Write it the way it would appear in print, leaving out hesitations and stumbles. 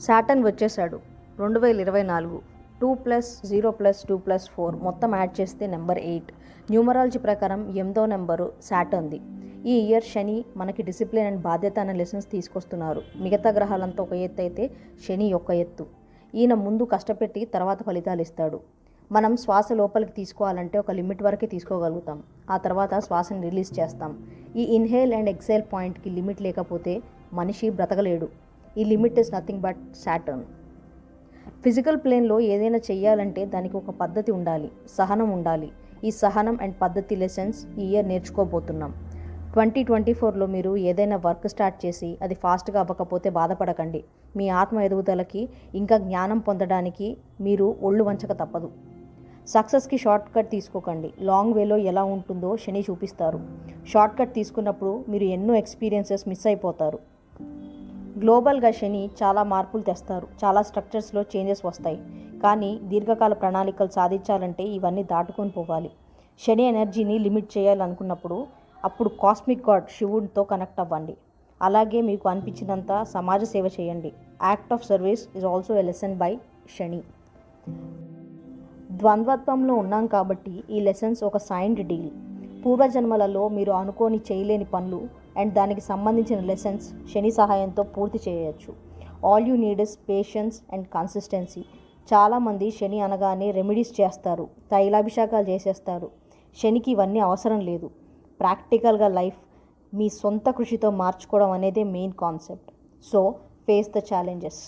Saturn వచ్చేసాడు 2024. 2+0+2+4 మొత్తం add చేస్తే నెంబర్ 8. న్యూమరాలజీ ప్రకారం 8వ నెంబరు సాటర్న్ది. ఈ ఇయర్ శని మనకి డిసిప్లిన్ అండ్ బాధ్యత అనే లెసన్స్ తీసుకొస్తున్నారు. మిగతా గ్రహాలంతా ఒక ఎత్తు అయితే శని ఒక ఎత్తు. ఈయన ముందు కష్టపెట్టి తర్వాత ఫలితాలు ఇస్తాడు. మనం శ్వాస లోపలికి తీసుకోవాలంటే ఒక లిమిట్ వరకే తీసుకోగలుగుతాం. ఆ తర్వాత శ్వాసని రిలీజ్ చేస్తాం. ఈ ఇన్హేల్ అండ్ ఎక్సేల్ పాయింట్కి లిమిట్ లేకపోతే మనిషి బ్రతకలేడు. ఈ limit is nothing but Saturn. Physical ప్లేన్లో ఏదైనా చెయ్యాలంటే దానికి ఒక పద్ధతి ఉండాలి, సహనం ఉండాలి. ఈ సహనం అండ్ పద్ధతి లెసన్స్ ఈ ఇయర్ నేర్చుకోబోతున్నాం. 2024లో మీరు ఏదైనా వర్క్ స్టార్ట్ చేసి అది ఫాస్ట్గా అవ్వకపోతే బాధపడకండి. మీ ఆత్మ ఎదుగుదలకి ఇంకా జ్ఞానం పొందడానికి మీరు ఒళ్ళు వంచక తప్పదు. సక్సెస్కి షార్ట్ కట్ తీసుకోకండి. లాంగ్ వేలో ఎలా ఉంటుందో శని చూపిస్తారు. షార్ట్ కట్ తీసుకున్నప్పుడు మీరు ఎన్నో ఎక్స్పీరియన్సెస్ మిస్ అయిపోతారు. గ్లోబల్గా శని చాలా మార్పులు తెస్తారు. చాలా స్ట్రక్చర్స్లో చేంజెస్ వస్తాయి. కానీ దీర్ఘకాల ప్రణాళికలు సాధించాలంటే ఇవన్నీ దాటుకొని పోవాలి. శని ఎనర్జీని లిమిట్ చేయాలనుకున్నప్పుడు అప్పుడు కాస్మిక్ గాడ్ శివుడితో కనెక్ట్ అవ్వండి. అలాగే మీకు అనిపించినంత సమాజ సేవ చేయండి. Act of service is also a lesson by Shani. ద్వంద్వత్వంలో ఉన్నాం కాబట్టి ఈ లెసన్స్ ఒక సైన్డ్ డీల్. పూర్వజన్మలలో మీరు అనుకోని చేయలేని పనులు అండ్ దానికి సంబంధించిన లెసన్స్ శని సహాయంతో పూర్తి చేయవచ్చు. All you need is patience and consistency. చాలామంది శని అనగానే రెమెడీస్ చేస్తారు, తైలాభిషేకాలు చేసేస్తారు. శనికి ఇవన్నీ అవసరం లేదు. ప్రాక్టికల్గా లైఫ్ మీ సొంత కృషితో మార్చుకోవడం అనేదే main concept. So face the challenges.